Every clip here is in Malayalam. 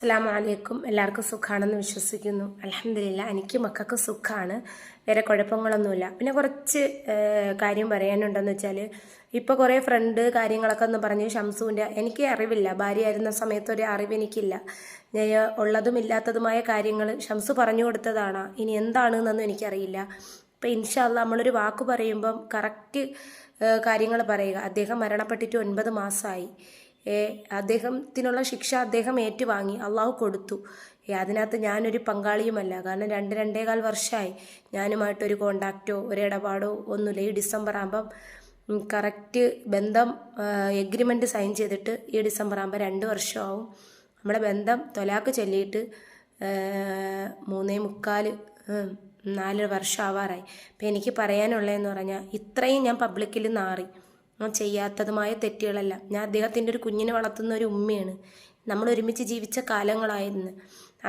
അസ്സലാമു അലൈക്കും. എല്ലാവർക്കും സുഖമാണെന്ന് വിശ്വസിക്കുന്നു. അൽഹംദുലില്ലാ എനിക്ക് മക്കൾക്ക് സുഖമാണ്, വേറെ കുഴപ്പങ്ങളൊന്നുമില്ല. പിന്നെ കുറച്ച് കാര്യം പറയാനുണ്ടെന്ന് വെച്ചാൽ, ഇപ്പോൾ കുറേ ഫ്രണ്ട് കാര്യങ്ങളൊക്കെ ഒന്ന് പറഞ്ഞ് ഷംസുവിൻ്റെ എനിക്ക് അറിവില്ല, ഭാര്യയായിരുന്ന സമയത്ത് ഒരു അറിവ് എനിക്കില്ല. ഉള്ളതും ഇല്ലാത്തതുമായ കാര്യങ്ങൾ ഷംസു പറഞ്ഞു കൊടുത്തതാണ്. ഇനി എന്താണെന്നൊന്നും എനിക്കറിയില്ല. ഇപ്പം ഇൻഷാ അല്ലാ നമ്മളൊരു വാക്ക് പറയുമ്പം കറക്റ്റ് കാര്യങ്ങൾ പറയുക. അദ്ദേഹം മരണപ്പെട്ടിട്ട് 9 മാസമായി. അദ്ദേഹത്തിനുള്ള ശിക്ഷ അദ്ദേഹം ഏറ്റുവാങ്ങി, അള്ളാഹു കൊടുത്തു. അതിനകത്ത് ഞാനൊരു പങ്കാളിയുമല്ല. കാരണം 2-2.25 വർഷമായി ഞാനുമായിട്ടൊരു കോണ്ടാക്റ്റോ ഒരു ഇടപാടോ ഒന്നുമില്ല. ഈ ഡിസംബർ ആകുമ്പം കറക്റ്റ് ബന്ധം എഗ്രിമെൻ്റ് സൈൻ ചെയ്തിട്ട് ഈ ഡിസംബർ ആകുമ്പോൾ 2 വർഷമാവും. നമ്മുടെ ബന്ധം തൊലാക്ക് ചൊല്ലിയിട്ട് 3.25-4 വർഷം ആവാറായി. അപ്പം എനിക്ക് പറയാനുള്ളതെന്ന് പറഞ്ഞാൽ, ഇത്രയും ഞാൻ പബ്ലിക്കിൽ നാറി ചെയ്യാത്തതുമായ തെറ്റുകളല്ല. ഞാൻ അദ്ദേഹത്തിൻ്റെ ഒരു കുഞ്ഞിനെ വളർത്തുന്ന ഒരു ഉമ്മയാണ്. നമ്മൾ ഒരുമിച്ച് ജീവിച്ച കാലങ്ങളായിരുന്നു.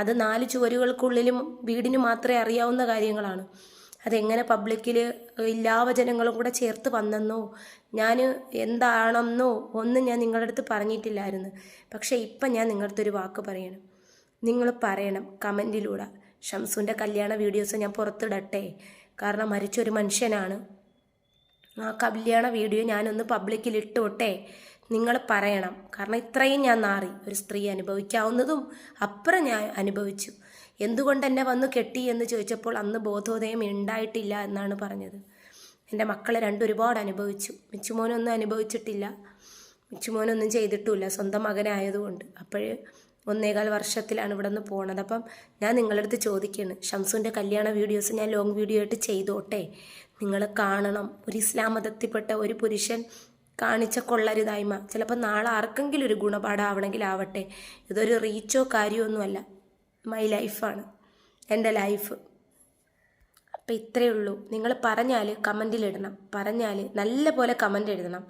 അത് 4 ചുവരുകൾക്കുള്ളിലും വീടിന് മാത്രമേ അറിയാവുന്ന കാര്യങ്ങളാണ്. അതെങ്ങനെ പബ്ലിക്കിൽ എല്ലാ ജനങ്ങളും കൂടെ ചേർത്ത് വന്നെന്നോ ഞാൻ എന്താണെന്നോ ഒന്നും ഞാൻ നിങ്ങളുടെ അടുത്ത് പറഞ്ഞിട്ടില്ലായിരുന്നു. പക്ഷേ ഇപ്പം ഞാൻ നിങ്ങളുടെ അടുത്തൊരു വാക്ക് പറയണം. നിങ്ങൾ പറയണം കമൻറ്റിലൂടെ, ഷംസുവിൻ്റെ കല്യാണ വീഡിയോസ് ഞാൻ പുറത്തിടട്ടെ. കാരണം മരിച്ചൊരു മനുഷ്യനാണ്. ആ കല്യാണ വീഡിയോ ഞാനൊന്ന് പബ്ലിക്കിൽ ഇട്ടോട്ടെ, നിങ്ങൾ പറയണം. കാരണം ഇത്രയും ഞാൻ നാറി. ഒരു സ്ത്രീ അനുഭവിക്കാവുന്നതും അപ്പുറം ഞാൻ അനുഭവിച്ചു. എന്തുകൊണ്ട് എന്നെ വന്ന് കെട്ടി എന്ന് ചോദിച്ചപ്പോൾ അന്ന് ബോധോദയം ഉണ്ടായിട്ടില്ല എന്നാണ് പറഞ്ഞത്. എൻ്റെ മക്കളെ രണ്ടും ഒരുപാട് അനുഭവിച്ചു. മിച്ചുമോനൊന്നും അനുഭവിച്ചിട്ടില്ല, മിച്ചുമോനൊന്നും ചെയ്തിട്ടുമില്ല, സ്വന്തം മകനായതുകൊണ്ട്. അപ്പോൾ 1.25 വർഷത്തിലാണ് ഇവിടെ നിന്ന് പോണത്. അപ്പം ഞാൻ നിങ്ങളുടെ അടുത്ത് ചോദിക്കുകയാണ്, ഷംസുവിൻ്റെ കല്യാണ വീഡിയോസ് ഞാൻ ലോങ് വീഡിയോ ആയിട്ട് ചെയ്തോട്ടെ? നിങ്ങൾ കാണണം. ഒരു ഇസ്ലാം മതത്തിൽപ്പെട്ട ഒരു പുരുഷൻ കാണിച്ച കൊള്ളരുതായ്മ ചിലപ്പോൾ നാളെ ആർക്കെങ്കിലും ഒരു ഗുണപാഠമാവണമെങ്കിൽ ആവട്ടെ. ഇതൊരു റീച്ചോ കാര്യമൊന്നുമല്ല, മൈ ലൈഫാണ്, എൻ്റെ ലൈഫ്. അപ്പം ഇത്രയേ ഉള്ളൂ. നിങ്ങൾ പറഞ്ഞാൽ കമൻറ്റിലിടണം, പറഞ്ഞാൽ നല്ല പോലെ കമൻ്റ് എഴുതണം.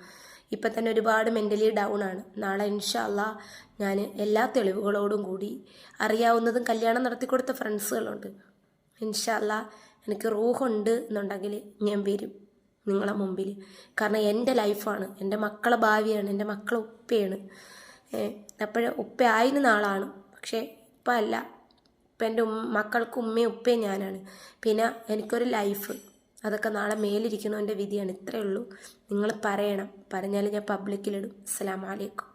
ഇപ്പം തന്നെ ഒരുപാട് മെൻ്റലി ഡൗൺ ആണ്. നാളെ ഇൻഷാ അല്ലാ ഞാൻ എല്ലാ തെളിവുകളോടും കൂടി, അറിയാവുന്നതും കല്യാണം നടത്തിക്കൊടുത്ത ഫ്രണ്ട്സുകളുണ്ട്, ഇൻഷാ അല്ലാ എനിക്ക് റൂഹുണ്ട് എന്നുണ്ടെങ്കിൽ ഞാൻ വരും നിങ്ങളെ മുമ്പിൽ. കാരണം എൻ്റെ ലൈഫാണ്, എൻ്റെ മക്കളെ ഭാവിയാണ്, എൻ്റെ മക്കളെ ഉപ്പയാണ്. അപ്പോഴും ഉപ്പ ആയിരുന്ന ആളാണ്, പക്ഷേ ഇപ്പം അല്ല. ഇപ്പം എൻ്റെ മക്കൾക്ക് ഉമ്മയും ഉപ്പയും ഞാനാണ്. പിന്നെ എനിക്കൊരു ലൈഫ്, അതൊക്കെ നാളെ മേലിരിക്കണോ എൻ്റെ വിധിയാണ്. ഇത്രയേ ഉള്ളൂ. നിങ്ങൾ പറയണം, പറഞ്ഞാൽ ഞാൻ പബ്ലിക്കിലിടും. അസ്സലാമു അലൈക്കും.